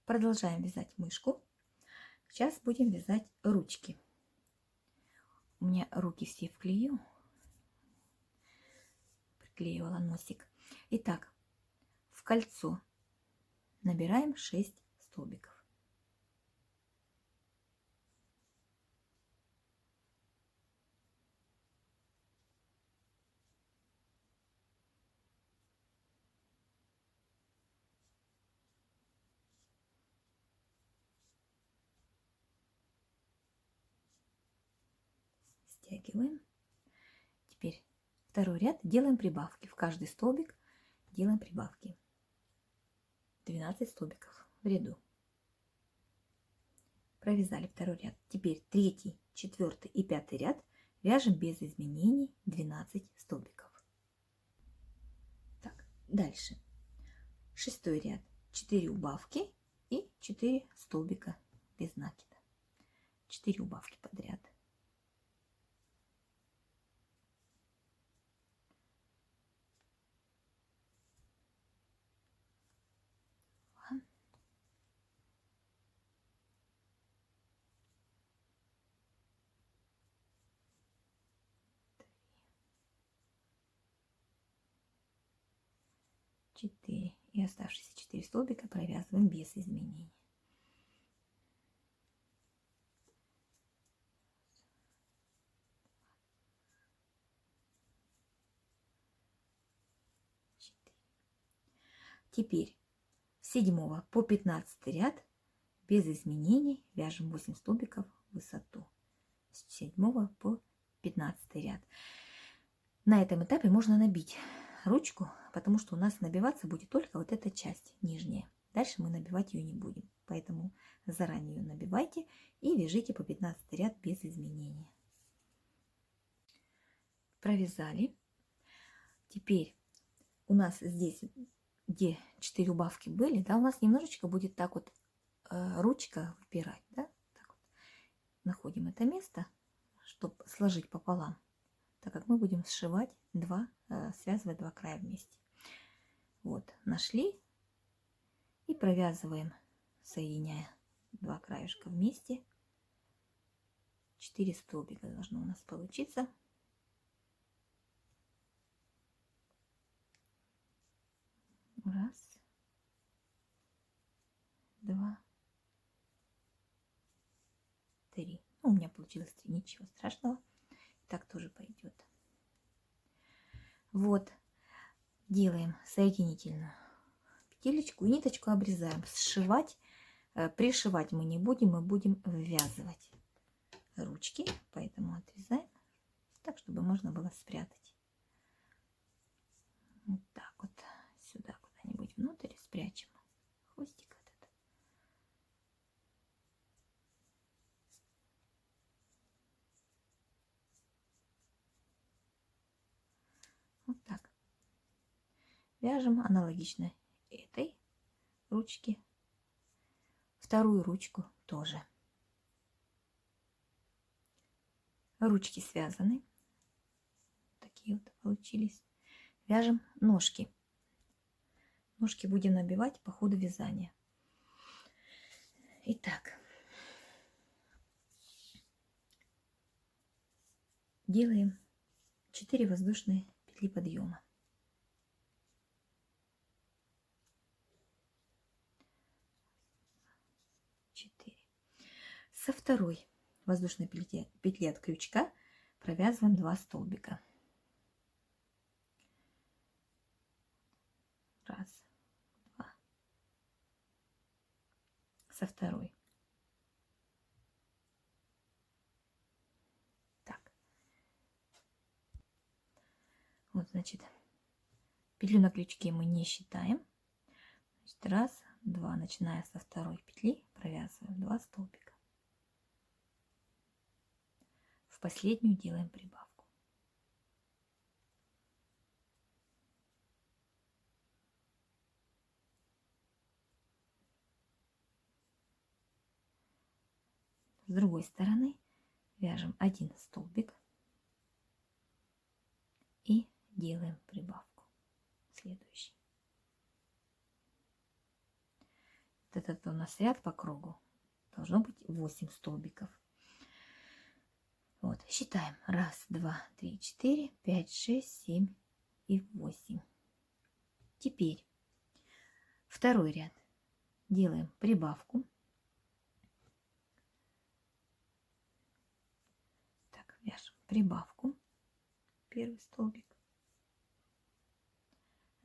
Продолжаем вязать мышку. Сейчас будем вязать ручки. У меня руки все в клею. Приклеивала носик. Итак, в кольцо набираем 6 столбиков. Стягиваем. Теперь второй ряд делаем прибавки. В каждый столбик делаем прибавки. 12 столбиков в ряду. Провязали второй ряд. Теперь третий, четвертый и пятый ряд вяжем без изменений 12 столбиков. Так, дальше. Шестой ряд. 4 убавки и 4 столбика без накида. 4 убавки подряд. Четыре. И оставшиеся 4 столбика провязываем без изменений. Теперь с 7 по 15 ряд без изменений вяжем 8 столбиков в высоту. С 7 по 15 ряд. На этом этапе можно набить ручку, потому что у нас набиваться будет только вот эта часть нижняя. Дальше мы набивать ее не будем. Поэтому заранее ее набивайте и вяжите по 15 ряд без изменений. Провязали. Теперь у нас здесь, где 4 убавки были, да, у нас немножечко будет так вот ручка выпирать, да? Так вот. Находим это место, чтобы сложить пополам, так как мы будем сшивать связывать два края вместе. Вот, нашли и провязываем, соединяя два краешка вместе. 4 столбика должно у нас получиться. Раз, два, три. Ну, у меня получилось 3, ничего страшного. Так тоже пойдет. Вот, делаем соединительную петелечку и ниточку обрезаем. Сшивать, пришивать мы не будем, мы будем ввязывать ручки, поэтому отрезаем так, чтобы можно было спрятать. Вот так вот сюда куда-нибудь внутрь спрячем хвостик этот. Вот так. Вяжем аналогично этой ручке. Вторую ручку тоже. Ручки связаны. Такие вот получились. Вяжем ножки. Ножки будем набивать по ходу вязания. Итак, делаем 4 воздушные петли подъема. Со второй воздушной петли от крючка провязываем 2 столбика. Раз, два. Со второй. Так. Вот, значит, петлю на крючке мы не считаем. Значит, раз, два, начиная со второй петли, провязываем 2 столбика. В последнюю делаем прибавку. С другой стороны вяжем 1 столбик и делаем прибавку. Следующий. Вот этот у нас ряд по кругу. Должно быть 8 столбиков. Вот, считаем. 1, 2, 3, 4, 5, 6, 7 и 8. Теперь второй ряд. Делаем прибавку. Так, вяжем прибавку. Первый столбик.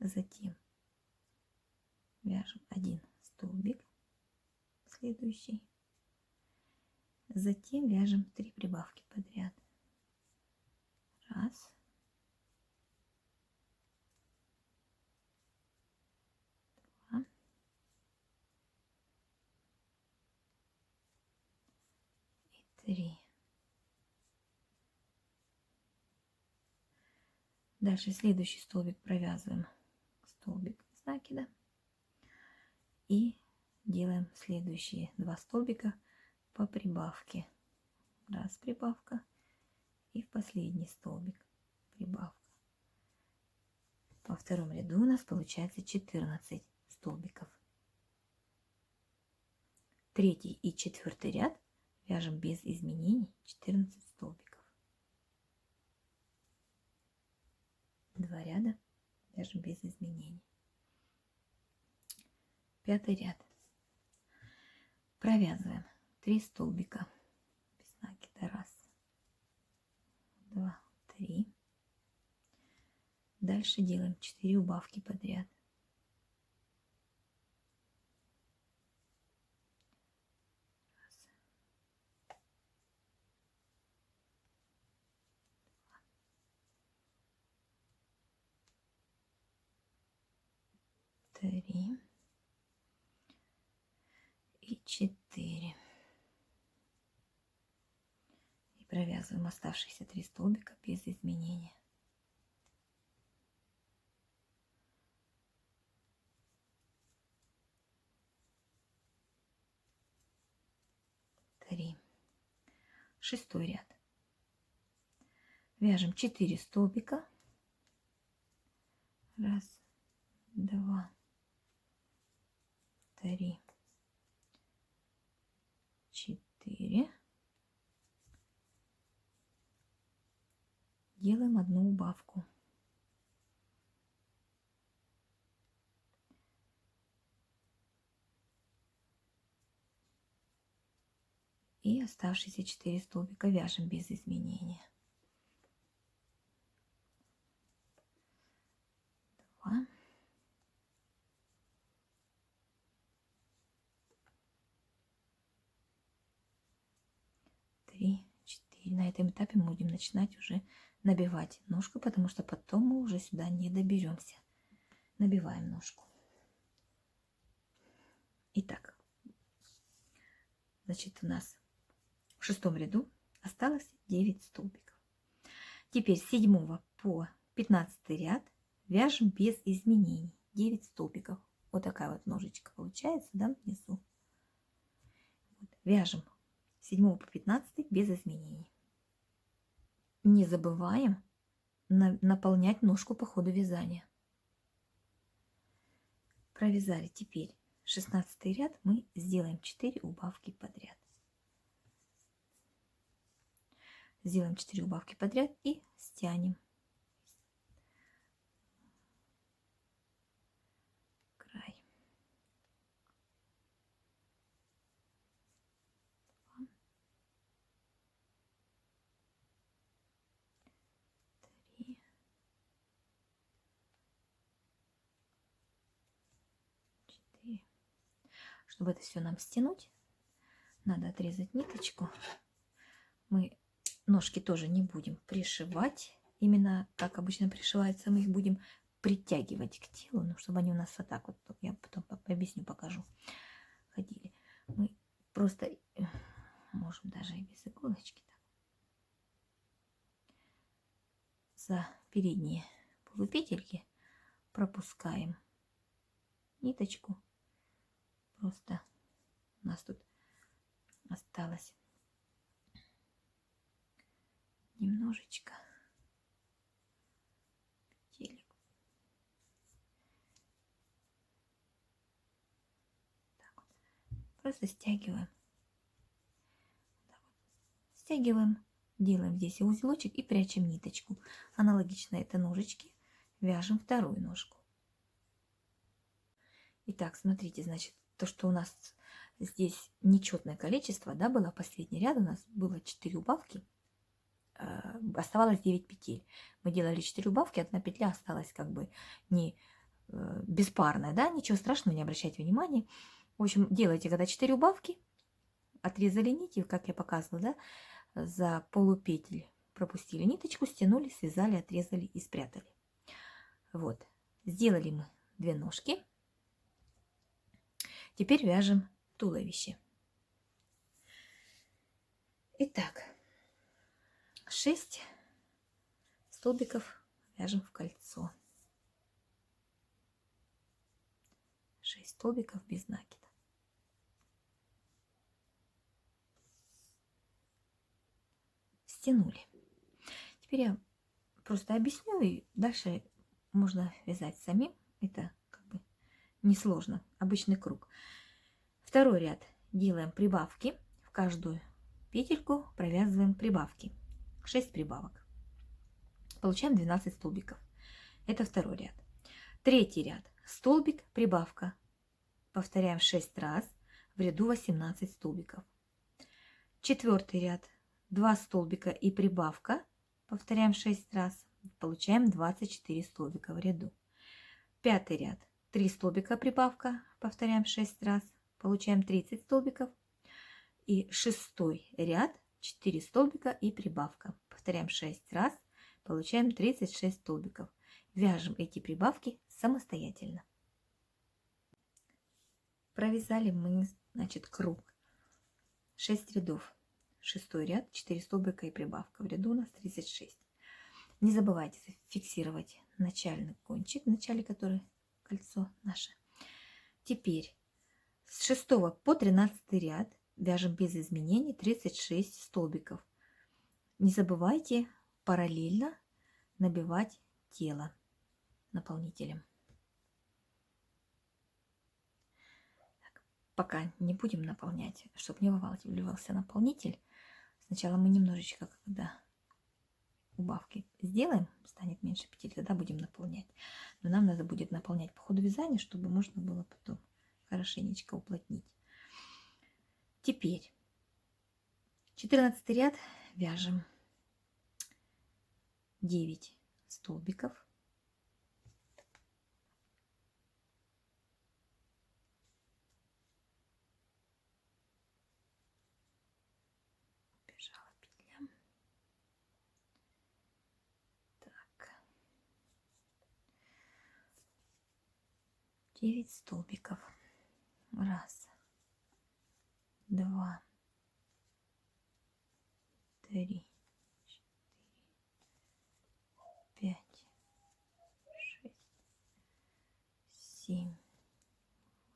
Затем вяжем 1 столбик. Следующий. Затем вяжем 3 прибавки подряд. 1, 2 и 3. Дальше следующий столбик провязываем. Столбик с накида. И делаем следующие 2 столбика по прибавке. 1 прибавка и в последний столбик прибавка. Во втором ряду у нас получается 14 столбиков. Третий и четвертый ряд вяжем без изменений 14 столбиков. 2 ряда вяжем без изменений. Пятый ряд. Провязываем 3 столбика без накида. 1, 2, 3. Дальше делаем 4 убавки подряд. 1, 2, 3 и 4. И провязываем оставшиеся 3 столбика без изменения. Шестой ряд. Вяжем 4 столбика. 1, 2, 3, 4. Делаем 1 убавку. И оставшиеся 4 столбика вяжем без изменения. 2, 3, 4. На этом этапе мы будем начинать уже набивать ножку, потому что потом мы уже сюда не доберемся. Набиваем ножку. Итак, значит, у нас в шестом ряду осталось 9 столбиков. Теперь с 7 по 15 ряд вяжем без изменений 9 столбиков. Вот такая вот ножечка получается, да, внизу. Вот. Вяжем с 7 по 15 без изменений. Не забываем наполнять ножку по ходу вязания. Провязали. Теперь 16 ряд мы сделаем 4 убавки подряд. Сделаем 4 убавки подряд и стянем край. 2, 3, 4. Чтобы это все нам стянуть, надо отрезать ниточку. Мы ножки тоже не будем пришивать, именно как обычно пришивается, мы их будем притягивать к телу, ну, чтобы они у нас вот так вот, я потом объясню, покажу, ходили. Мы просто можем даже и без иголочки. За передние полупетельки пропускаем ниточку. Просто у нас тут осталось немножечко петелек. Так вот. Просто стягиваем. Стягиваем, делаем здесь узелочек и прячем ниточку. Аналогично этой ножечке вяжем вторую ножку. Итак, смотрите, значит, то, что у нас здесь нечетное количество, да, было последний ряд, у нас было 4 убавки, оставалось 9 петель. Мы делали 4 убавки, одна петля осталась как бы не беспарная, да, ничего страшного, не обращайте внимания. В общем, делайте, когда 4 убавки, отрезали нити, как я показывала, да, за полупетель пропустили ниточку, стянули, связали, отрезали и спрятали. Вот, сделали мы 2 ножки. Теперь вяжем туловище. Итак, 6 столбиков вяжем в кольцо. 6 столбиков без накида. Стянули. Теперь я просто объясню, и дальше можно вязать самим. Это как бы несложно. Обычный круг. Второй ряд делаем прибавки. В каждую петельку провязываем прибавки. 6 прибавок. Получаем 12 столбиков. Это второй ряд. Третий ряд. Столбик, прибавка. Повторяем 6 раз. В ряду 18 столбиков. Четвертый ряд. 2 столбика и прибавка. Повторяем 6 раз. Получаем 24 столбика в ряду. Пятый ряд. 3 столбика прибавка. Повторяем 6 раз. Получаем 30 столбиков. И шестой ряд. 4 столбика и прибавка. Повторяем 6 раз. Получаем 36 столбиков. Вяжем эти прибавки самостоятельно. Провязали мы, значит, круг. 6 рядов. Шестой ряд, 4 столбика и прибавка. В ряду у нас 36. Не забывайте фиксировать начальный кончик, в начале которой кольцо наше. Теперь с 6 по 13 ряд вяжем без изменений 36 столбиков. Не забывайте параллельно набивать тело наполнителем. Так, пока не будем наполнять, чтобы не вываливался наполнитель. Сначала мы немножечко, когда убавки сделаем, станет меньше петель, тогда будем наполнять. Но нам надо будет наполнять по ходу вязания, чтобы можно было потом хорошенечко уплотнить. Теперь 14 ряд вяжем 9 столбиков. Бежала петля. Так. 9 столбиков. Раз, два, три, 5, 6, 7,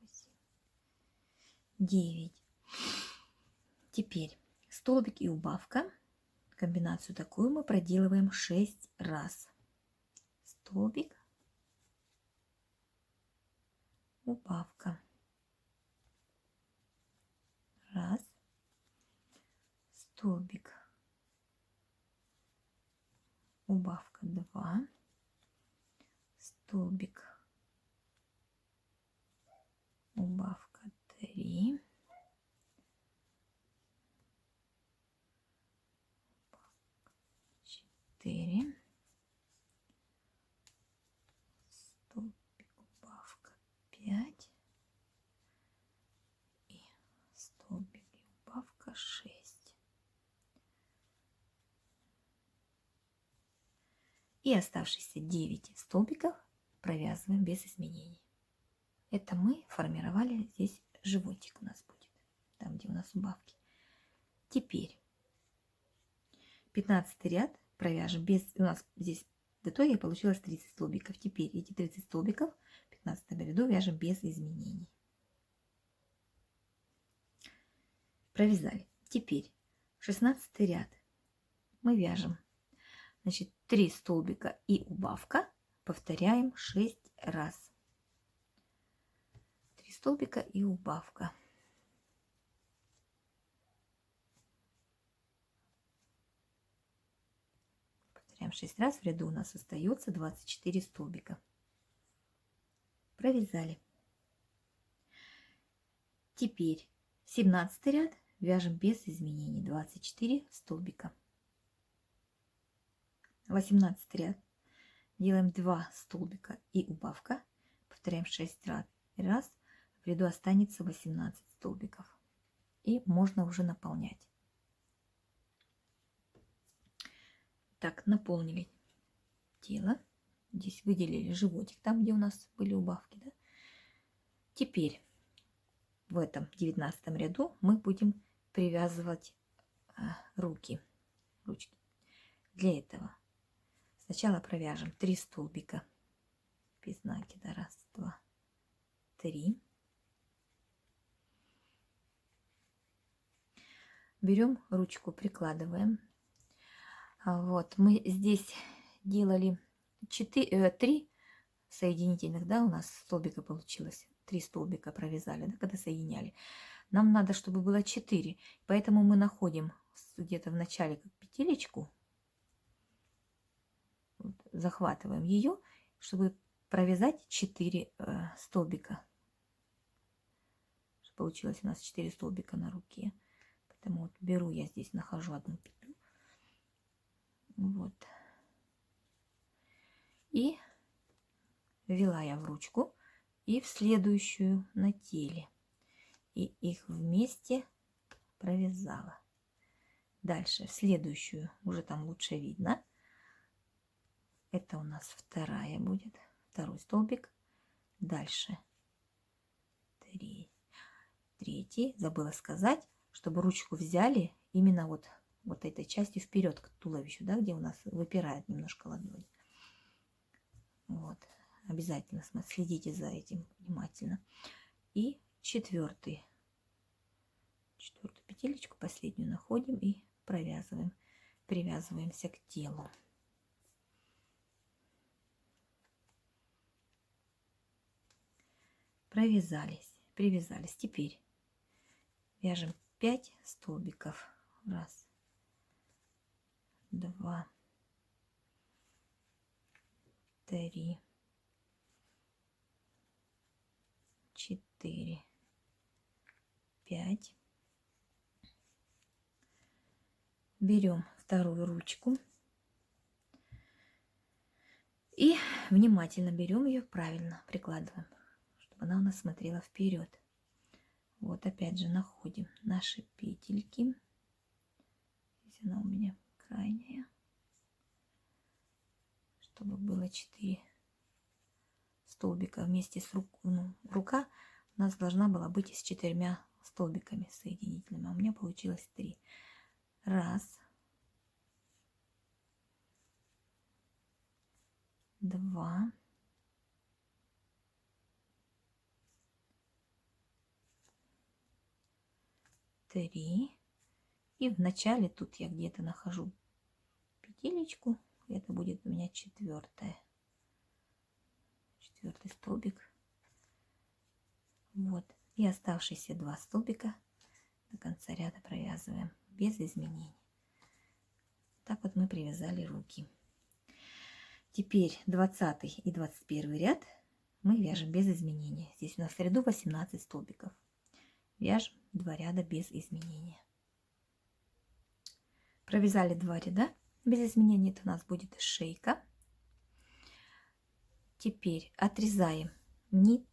8, 9. Теперь столбик и убавка. Комбинацию такую мы проделываем 6 раз. Столбик, убавка. Раз. Столбик, убавка 2, столбик, убавка 3, убавка 4, столбик, убавка 5 и столбик и убавка 6. И оставшиеся 9 столбиков провязываем без изменений. Это мы формировали, здесь животик у нас будет, там где у нас убавки. Теперь 15 ряд провяжем без, у нас здесь в итоге получилось 30 столбиков. Теперь эти 30 столбиков в 15 ряду вяжем без изменений. Провязали. Теперь 16 ряд мы вяжем, значит, 3 столбика и убавка, повторяем 6 раз. 3 столбика и убавка. повторяем 6 раз. В ряду у нас остается 24 столбика. Провязали. Теперь 17 ряд вяжем без изменений. 24 столбика. 18 ряд. Делаем 2 столбика и убавка. Повторяем 6 раз. В ряду останется 18 столбиков. И можно уже наполнять. Так, наполнили тело. Здесь выделили животик, там, где у нас были убавки. Да? Теперь в этом 19 ряду мы будем привязывать ручки. Для этого сначала провяжем 3 столбика без накида. 1, 2, 3. Берем ручку, прикладываем. Вот, мы здесь делали 3 соединительных, да, у нас столбика получилось. 3 столбика провязали, да, когда соединяли. Нам надо, чтобы было 4, поэтому мы находим где-то в начале как петелечку, вот, захватываем ее, чтобы провязать 4 столбика. Получилось у нас 4 столбика на руке. Поэтому вот беру я здесь, нахожу одну петлю. Вот. И ввела я в ручку и в следующую на теле. И их вместе провязала. Дальше в следующую, уже там лучше видно. Это у нас вторая будет, второй столбик. Дальше 3. Забыла сказать, чтобы ручку взяли именно вот этой частью вперед к туловищу, да, где у нас выпирает немножко ладонь. Вот. Обязательно следите за этим внимательно. И 4. Четвертую петелечку последнюю находим и провязываем. Привязываемся к телу. Привязались. Теперь вяжем 5 столбиков. 1, 2, 3, 4, 5. Берем вторую ручку и внимательно берем ее, правильно прикладываем, чтобы она у нас смотрела вперед. Вот опять же находим наши петельки. Здесь она у меня крайняя, чтобы было 4 столбика вместе с рука у нас должна была быть с 4 столбиками соединительными, а у меня получилось 3. 1, 2, 3. И в начале тут я где-то нахожу петелечку. Это будет у меня 4-й столбик. Вот. И оставшиеся 2 столбика до конца ряда провязываем без изменений. Так вот мы привязали руки. Теперь 20 и 21 ряд мы вяжем без изменений. Здесь у нас в ряду 18 столбиков. Вяжем 2 ряда без изменения. Провязали 2 ряда без изменений. Это у нас будет шейка. Теперь отрезаем нить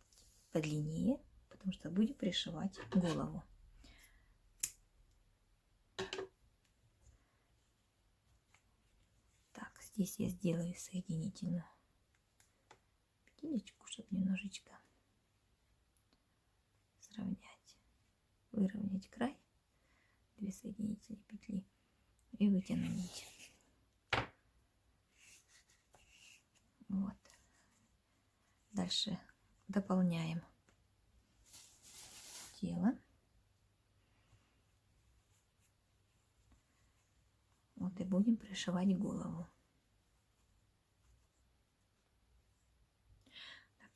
подлиннее, потому что будем пришивать голову. Так, здесь я сделаю соединительную петелечку, чтобы немножечко сравнять, выровнять край, 2 соединительные петли и вытяну нить. Вот. Дальше дополняем тело. Вот и будем пришивать голову.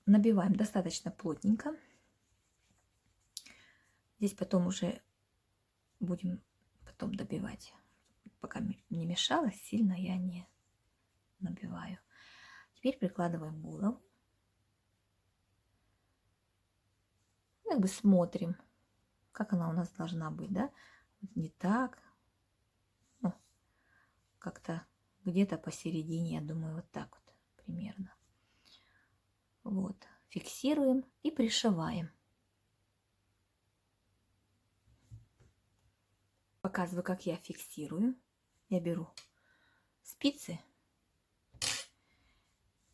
Набиваем достаточно плотненько. Здесь потом уже будем добивать, пока не мешалось, сильно я не набиваю. Теперь прикладываем голову. Как бы смотрим, как она у нас должна быть, да? Не так. Ну, как-то где-то посередине, я думаю, вот так вот примерно. Вот. Фиксируем и пришиваем. Показываю, как я фиксирую. Я беру спицы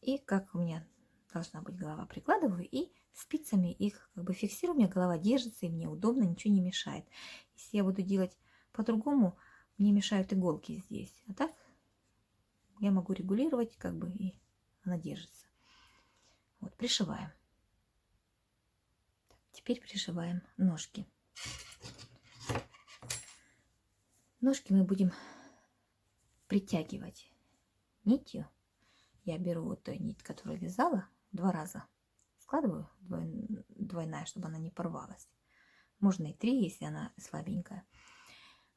и как у меня должна быть голова, прикладываю и спицами их как бы фиксирую. У меня голова держится и мне удобно, ничего не мешает. Если я буду делать по-другому, мне мешают иголки здесь. А так я могу регулировать как бы и она держится. Вот, пришиваем. Теперь пришиваем ножки. Ножки мы будем притягивать нитью. Я беру вот ту нить, которую вязала, 2 раза складываю, двойная, чтобы она не порвалась. Можно и 3, если она слабенькая.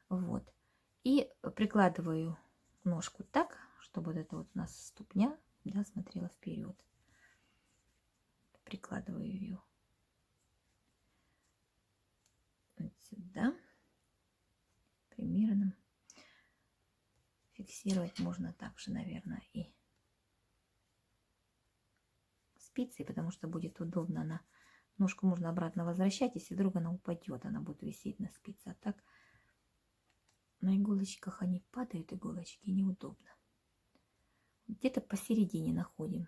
Вот. И прикладываю ножку так, чтобы вот это вот у нас ступня, да, смотрела вперед. Прикладываю ее вот сюда. Примерно. Фиксировать можно также, наверное, и спицей, потому что будет удобно. Она ножку можно обратно возвращать, если вдруг она упадет, она будет висеть на спице. А так на иголочках они падают, иголочки, неудобно. Где-то посередине находим.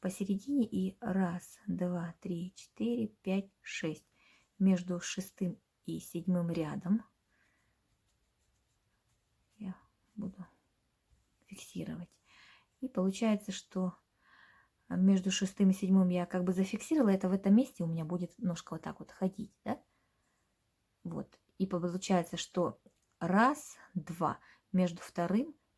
Посередине и 1, 2, 3, 4, 5, 6. Между 6 и 7 рядом я буду фиксировать. И получается, что между 6 и 7 я как бы зафиксировала. Это в этом месте у меня будет ножка вот так вот ходить, да? Вот. И получается, что 1, 2 между 2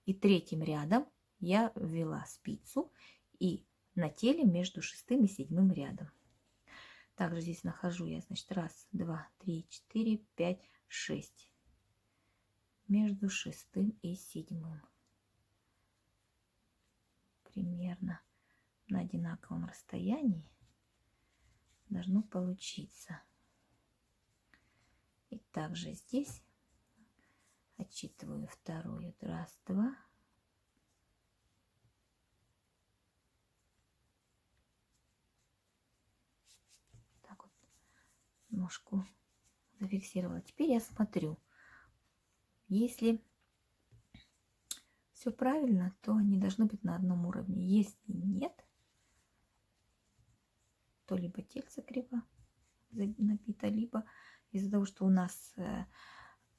и 3 рядом я ввела спицу и на теле между 6 и 7 рядом. Также здесь нахожу я, значит, 1, 2, 3, 4, 5, 6 между 6 и 7. Примерно на одинаковом расстоянии должно получиться. И также здесь отсчитываю 2. 1, 2. Так вот ножку зафиксировала. Теперь я смотрю. Если все правильно, то они должны быть на одном уровне. Если нет, то либо тельце криво набито, либо из-за того, что у нас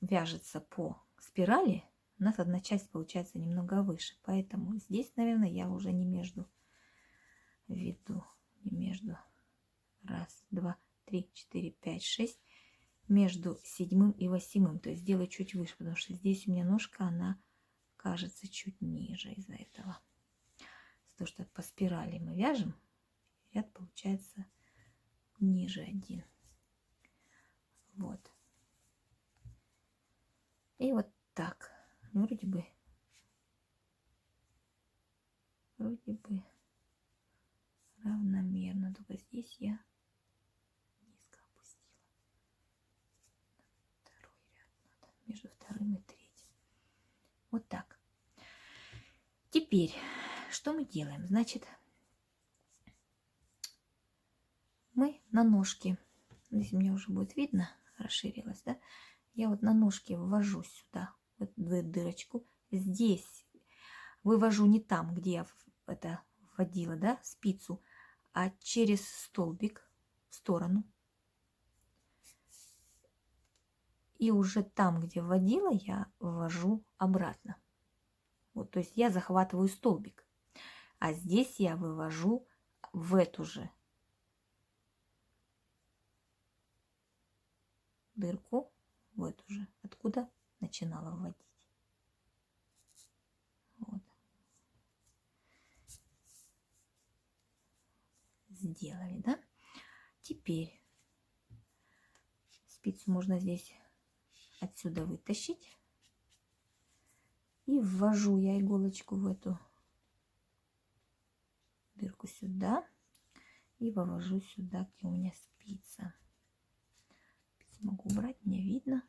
вяжется по спирали, у нас одна часть получается немного выше. Поэтому здесь, наверное, я уже не между веду, не между 1, 2, 3, 4, 5, 6, между 7 и 8. То есть делаю чуть выше, потому что здесь у меня ножка, она кажется чуть ниже из-за этого. Из-за того, что по спирали мы вяжем, ряд получается ниже один. Вот. И вот так. Вроде бы равномерно. Только здесь я низко опустила. Второй ряд надо. Между 2 и 3. Вот так. Теперь, что мы делаем? Значит, мы на ножке, здесь у меня уже будет видно, расширилась, да? Я вот на ножке ввожу сюда вот дырочку. Здесь вывожу не там, где я это вводила, да, спицу, а через столбик в сторону. И уже там, где вводила, я ввожу обратно. Вот, то есть я захватываю столбик. А здесь я вывожу в эту же дырку, в эту же, откуда начинала вводить. Вот. Сделали, да? Теперь спицу можно здесь отсюда вытащить И ввожу я иголочку в эту дырку сюда. И вывожу сюда, где у меня спица. Могу убрать, мне видно.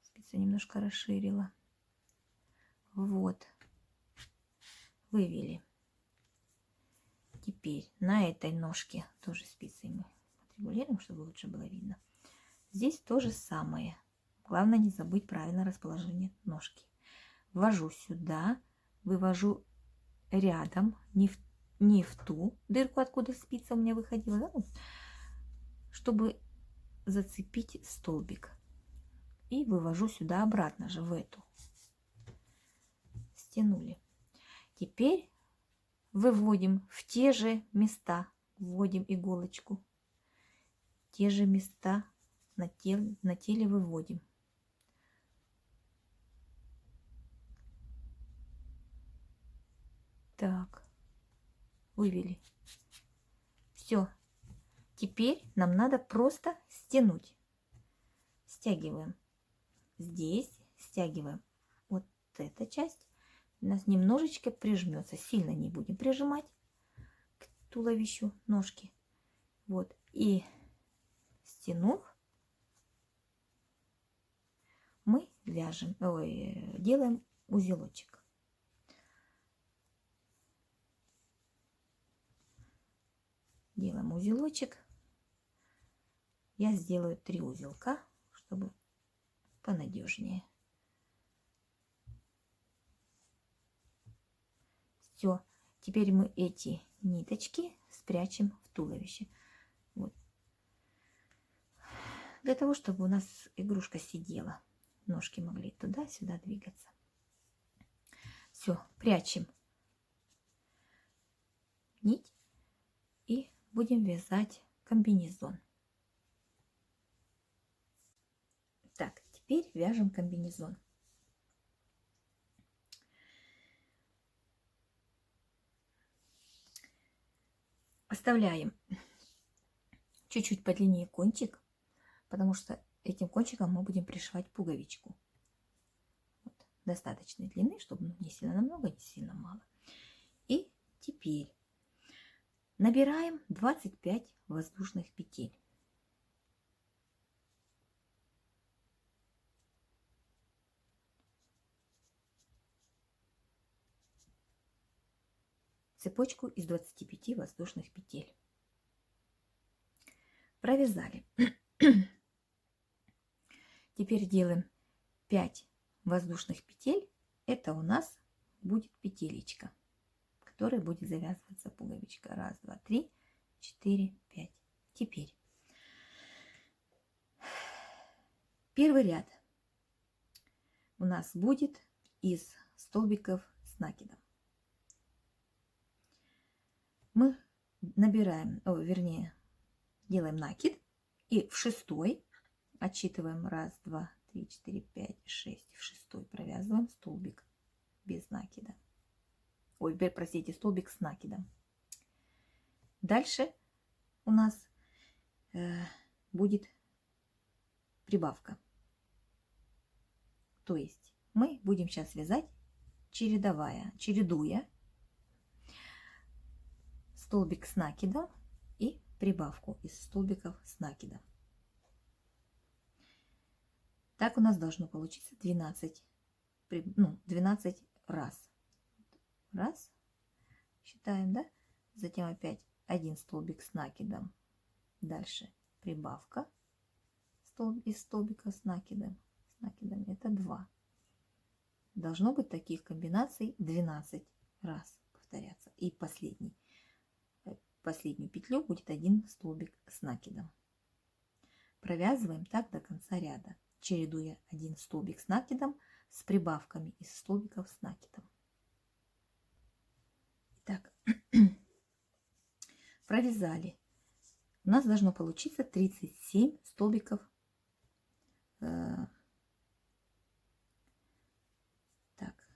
Спица немножко расширила. Вот. Вывели. Теперь на этой ножке тоже спицей мы отрегулируем, чтобы лучше было видно. Здесь то же самое. Главное не забыть правильное расположение ножки. Ввожу сюда, вывожу рядом, не в ту дырку, откуда спица у меня выходила, да? Чтобы зацепить столбик. И вывожу сюда обратно же, в эту. Стянули. Теперь выводим в те же места, вводим иголочку. Те же места на теле выводим. Так, вывели. Все. Теперь нам надо просто стянуть. Стягиваем здесь, стягиваем вот эта часть. У нас немножечко прижмется. Сильно не будем прижимать к туловищу ножки. Вот. И стянув, мы вяжем, делаем узелочек. Делаем узелочек. Я сделаю 3 узелка, чтобы понадежнее. Все. Теперь мы эти ниточки спрячем в туловище. Вот. Для того, чтобы у нас игрушка сидела. Ножки могли туда-сюда двигаться. Все, прячем нить и будем вязать комбинезон. Так, теперь вяжем комбинезон. Оставляем чуть-чуть подлиннее кончик, потому что этим кончиком мы будем пришивать пуговичку. Вот, достаточной длины, чтобы не сильно много, не сильно мало. И теперь набираем 25 воздушных петель. Цепочку из 25 воздушных петель. Провязали. Теперь делаем 5 воздушных петель. Это у нас будет петелечка, которая будет завязываться пуговичка. 1, 2, 3, 4, 5. Теперь первый ряд у нас будет из столбиков с накидом. Мы набираем, вернее, делаем накид и в 6-й отсчитываем 1, 2, 3, 4, 5, 6. В 6-й провязываем столбик без накида. Ой, простите, столбик с накидом. Дальше у нас будет прибавка. То есть мы будем сейчас вязать чередуя столбик с накидом и прибавку из столбиков с накидом. Так у нас должно получиться 12 раз. Раз, считаем, да? Затем опять один столбик с накидом. Дальше прибавка из столбика с накидом. Это 2. Должно быть таких комбинаций 12 раз повторяться. И последнюю петлю будет один столбик с накидом. Провязываем так до конца ряда, чередуя один столбик с накидом с прибавками из столбиков с накидом. Так, провязали. У нас должно получиться 37 столбиков. Так,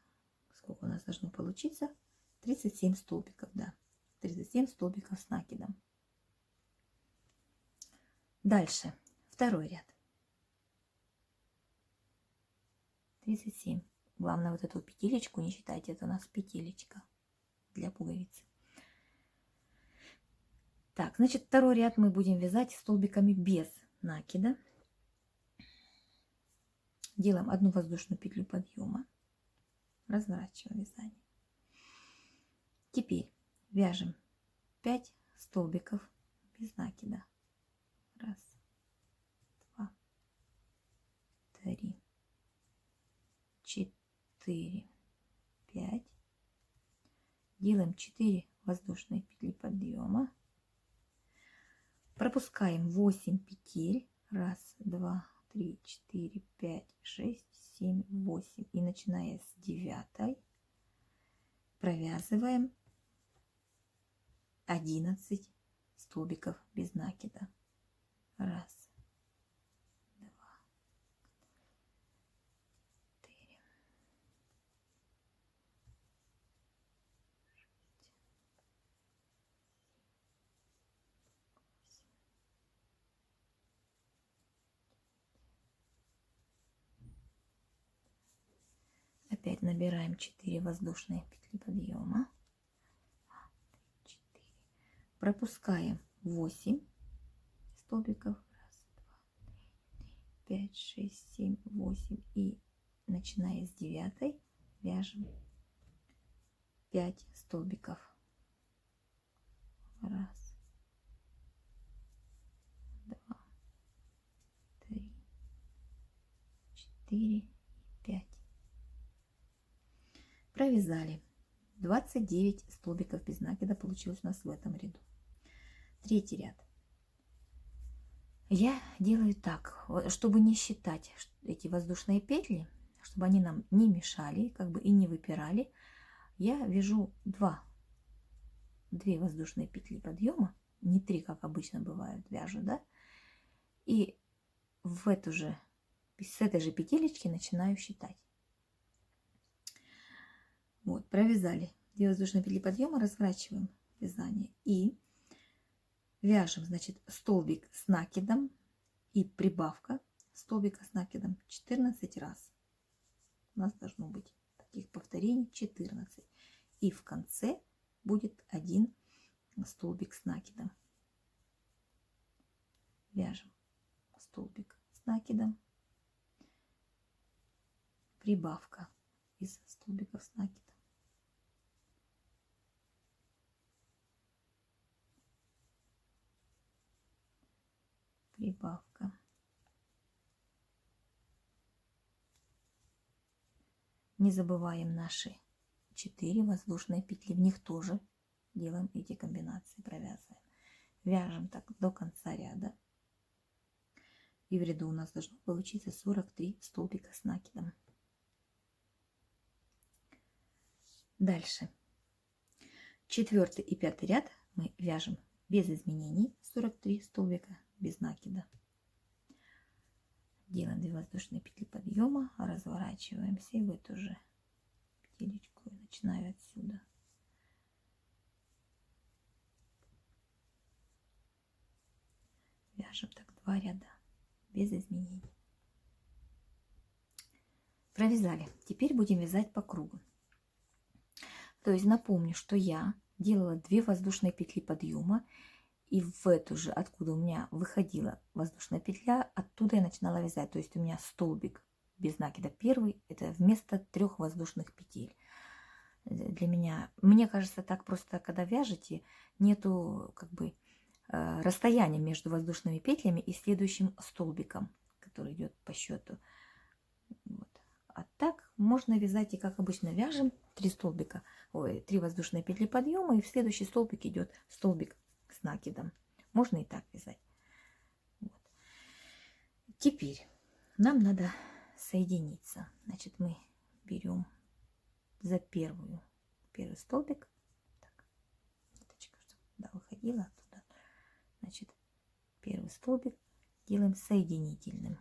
сколько у нас должно получиться? 37 столбиков, да. 37 столбиков с накидом. Дальше, второй ряд. 37. Главное, вот эту петелечку не считайте, это у нас петелечка для пуговицы. Так, значит, второй ряд мы будем вязать столбиками без накида. Делаем одну воздушную петлю подъема, разворачиваем вязание. Теперь вяжем 5 столбиков без накида. Раз, два, три, 4, 5. Делаем 4 воздушные петли подъема. Пропускаем 8 петель. Раз, два, 3, 4, 5, 6, 7, 8. И начиная с 9 провязываем 11 столбиков без накида. Раз, два, 4, 6, опять набираем 4 воздушные петли подъема. 4. Пропускаем 8 столбиков. Раз, два, 5, 6, 7, 8. И начиная с 9 вяжем 5 столбиков. Раз, два, 3, 4, 5. Провязали. 29 столбиков без накида получилось у нас в этом ряду. Третий ряд. Я делаю так, чтобы не считать эти воздушные петли, чтобы они нам не мешали, как бы и не выпирали, я вяжу 2 воздушные петли подъема, не 3, как обычно бывают, вяжу, да, и в эту же, с этой же петелечки начинаю считать. Вот, провязали 2 воздушные петли подъема, разворачиваем вязание и вяжем, значит, столбик с накидом и прибавка столбика с накидом 14 раз. У нас должно быть таких повторений 14. И в конце будет 1 столбик с накидом. Вяжем столбик с накидом, прибавка из столбиков с накидом. Прибавка. Не забываем наши 4 воздушные петли, в них тоже делаем эти комбинации, провязываем. Вяжем так до конца ряда. И в ряду у нас должно получиться 43 столбика с накидом. Дальше. 4 и 5 ряд мы вяжем без изменений, 43 столбика без накида. Делаем 2 воздушные петли подъема, разворачиваемся и в эту же петелечку начинаю отсюда. Вяжем так 2 ряда без изменений. Провязали. Теперь будем вязать по кругу. То есть напомню, что я делала 2 воздушные петли подъема, и в эту же, откуда у меня выходила воздушная петля, оттуда я начинала вязать. То есть у меня столбик без накида первый, это вместо 3 воздушных петель. Для меня, мне кажется, так просто, когда вяжете, нету как бы расстояния между воздушными петлями и следующим столбиком, который идет по счету. Вот. А так можно вязать и как обычно вяжем 3 столбика, 3 воздушные петли подъема, и в следующий столбик идет столбик с накидом. Можно и так вязать. Вот. Теперь нам надо соединиться. Значит, мы берем за первый столбик. Так, ниточка, чтобы туда выходила, оттуда. Значит, первый столбик делаем соединительным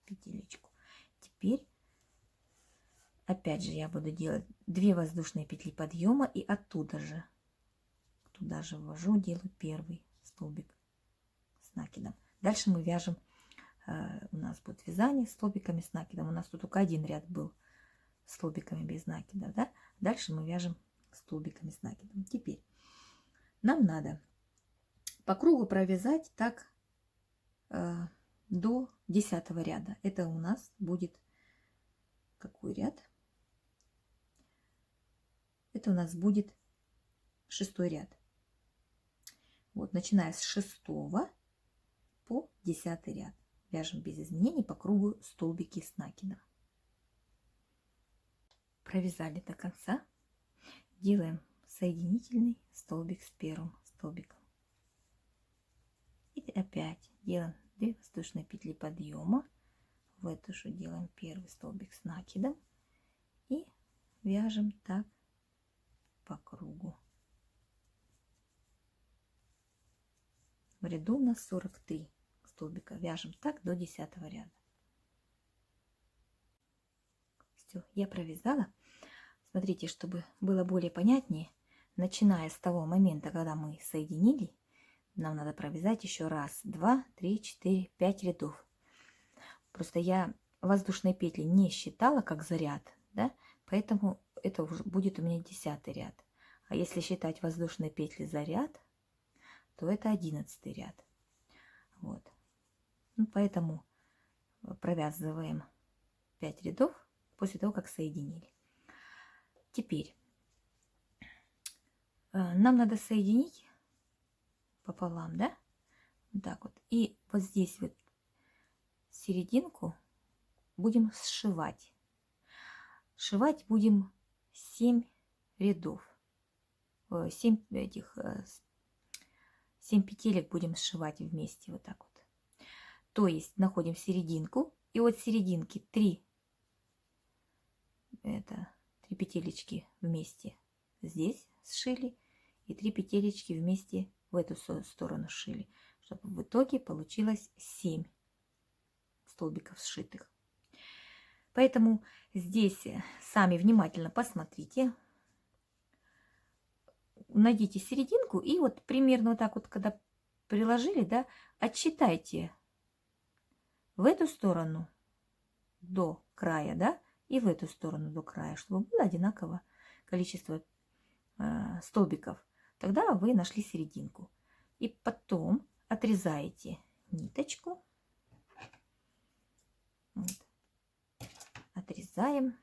петелечку. Теперь опять же я буду делать 2 воздушные петли подъема и оттуда же туда же ввожу, делаю первый столбик с накидом. Дальше мы вяжем, у нас будет вязание столбиками с накидом. У нас тут только один ряд был столбиками без накида, да? Дальше мы вяжем столбиками с накидом. Теперь нам надо по кругу провязать так до 10 ряда. Это у нас будет какой ряд? Это у нас будет 6 ряд. Вот, начиная с 6 по 10 ряд. Вяжем без изменений по кругу столбики с накидом. Провязали до конца. Делаем соединительный столбик с первым столбиком. И опять делаем 2 воздушные петли подъема. В эту же делаем первый столбик с накидом. И вяжем так по кругу. В ряду у нас 43 столбика. Вяжем так до 10 ряда. Все, я провязала. Смотрите, чтобы было более понятнее, начиная с того момента, когда мы соединили, нам надо провязать еще раз, 2, 3, 4, 5 рядов. Просто я воздушные петли не считала как за ряд, да, поэтому это уже будет у меня 10 ряд. А если считать воздушные петли за ряд, то это 11 ряд. Вот. Ну, поэтому провязываем 5 рядов после того, как соединили. Теперь нам надо соединить пополам, да? Вот так вот. И вот здесь вот серединку будем сшивать. Сшивать будем 7 рядов. 7 петелек будем сшивать вместе вот так вот. То есть находим серединку. И от серединки 3 петелечки вместе здесь сшили. И 3 петелечки вместе в эту сторону сшили. Чтобы в итоге получилось 7 столбиков сшитых. Поэтому здесь сами внимательно посмотрите. Найдите серединку и вот примерно вот так вот, когда приложили, да, отсчитайте в эту сторону до края, да, и в эту сторону до края, чтобы было одинаково количество столбиков. Тогда вы нашли серединку. И потом отрезаете ниточку. Вот. Отрезаем.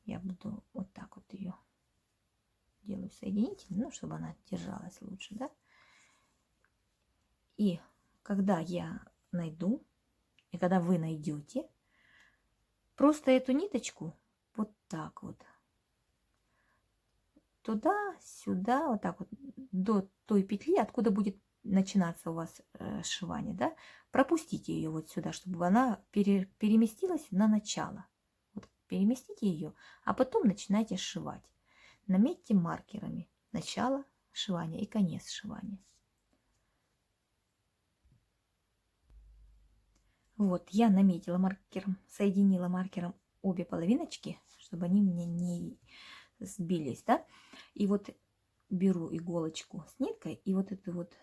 Я буду вот так вот ее делаю соединительно, ну, чтобы она держалась лучше, да. И когда я найду, и когда вы найдете, просто эту ниточку вот так вот туда-сюда, вот так вот до той петли, откуда будет начинаться у вас сшивание, да, пропустите ее вот сюда, чтобы она переместилась на начало. Вот переместите ее, а потом начинайте сшивать. Наметьте маркерами начало сшивания и конец сшивания. Вот, я наметила маркером, соединила маркером обе половиночки, чтобы они мне не сбились, да. И вот беру иголочку с ниткой и вот эту вот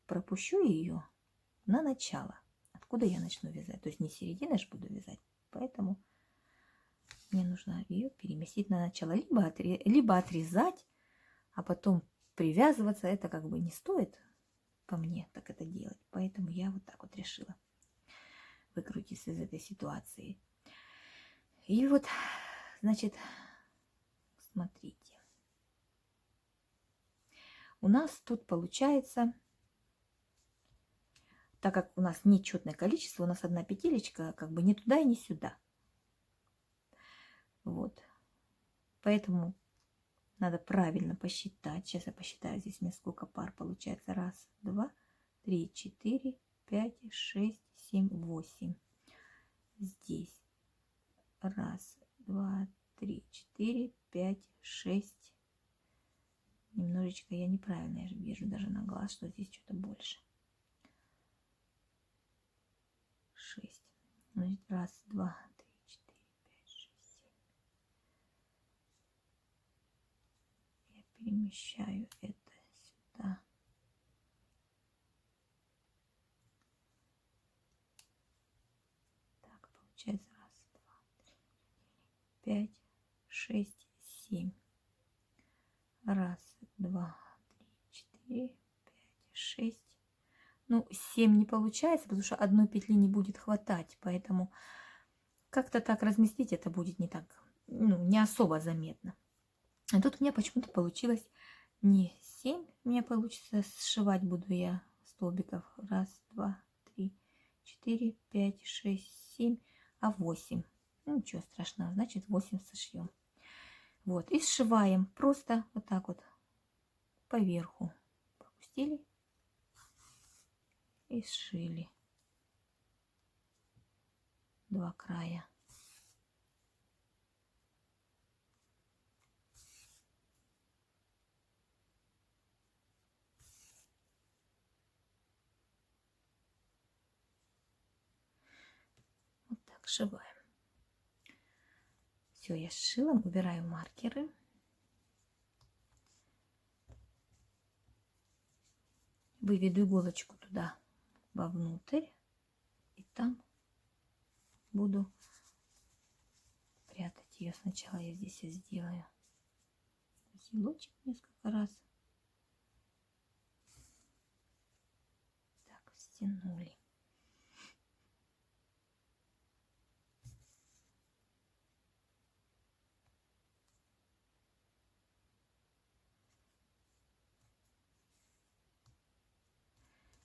пропущу ее на начало. Откуда я начну вязать? То есть не середины же буду вязать, поэтому мне нужно ее переместить на начало. Либо отрезать, а потом привязываться. Это как бы не стоит по мне так это делать. Поэтому я вот так вот решила выкрутиться из этой ситуации. И вот, значит, смотрите. У нас тут получается, так как у нас нечетное количество, у нас одна петелечка как бы не туда и не сюда. Вот. Поэтому надо правильно посчитать. Сейчас я посчитаю, здесь у меня сколько пар получается. 1, 2, 3, 4, 5, 6, 7, 8. Здесь 1, 2, 3, 4, 5, 6. Немножечко я неправильно я же вижу даже на глаз, что здесь что-то больше. 6. Значит, 1, 2, 3, 4, 5, 6, 7. Я перемещаю это сюда. Так, получается 1, 5, 6, 7. Раз, два, три, 4, 5, 6. Ну, 7 не получается, потому что одной петли не будет хватать, поэтому как-то так разместить это будет не так, ну, не особо заметно. А тут у меня почему-то получилось не 7, у меня получится сшивать буду я столбиков. Раз, два, три, 4, 5, 6, 7, а 8. Ну, ничего страшного, значит 8 сошьем. Вот, и сшиваем просто вот так вот поверху. Пропустили и сшили 2 края. Вот так сшиваем. Все, я сшила, убираю маркеры. Выведу иголочку туда вовнутрь, и там буду прятать ее. Сначала я здесь сделаю узелочек несколько раз. Так, стянули.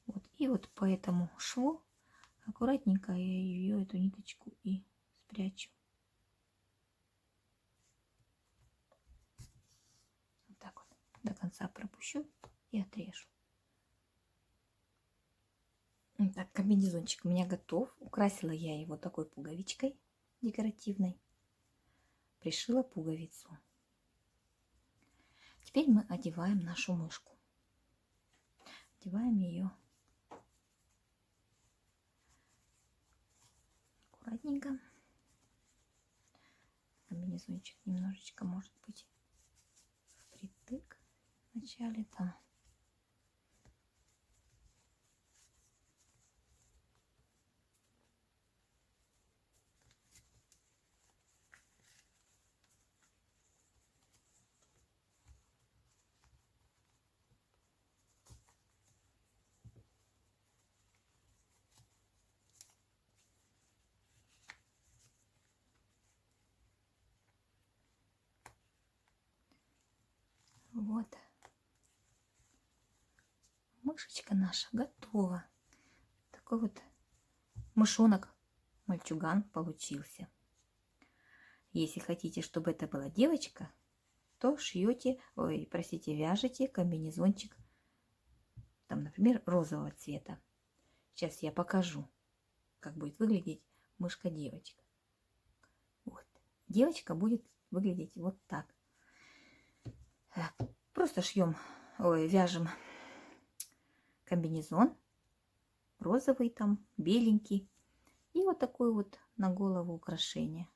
Вот, и вот по этому шву аккуратненько я ее, эту ниточку, и спрячу. Вот так вот до конца пропущу и отрежу. Так, комбинезончик у меня готов. Украсила я его такой пуговичкой декоративной. Пришила пуговицу. Теперь мы одеваем нашу мышку. Одеваем ее аккуратненько. Комбинезончик немножечко, может быть, впритык вначале там. Вот. Мышечка наша готова. Такой вот мышонок, мальчуган получился. Если хотите, чтобы это была девочка, то шьете, ой, простите, вяжете комбинезончик, там, например, розового цвета. Сейчас я покажу, как будет выглядеть мышка-девочка. Вот. Девочка будет выглядеть вот так. Просто шьем, ой, вяжем комбинезон, розовый там, беленький. И вот такое вот на голову украшение.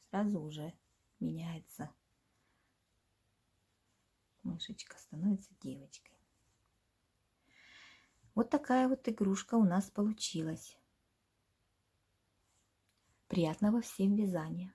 Сразу уже меняется. Мышечка становится девочкой. Вот такая вот игрушка у нас получилась. Приятного всем вязания!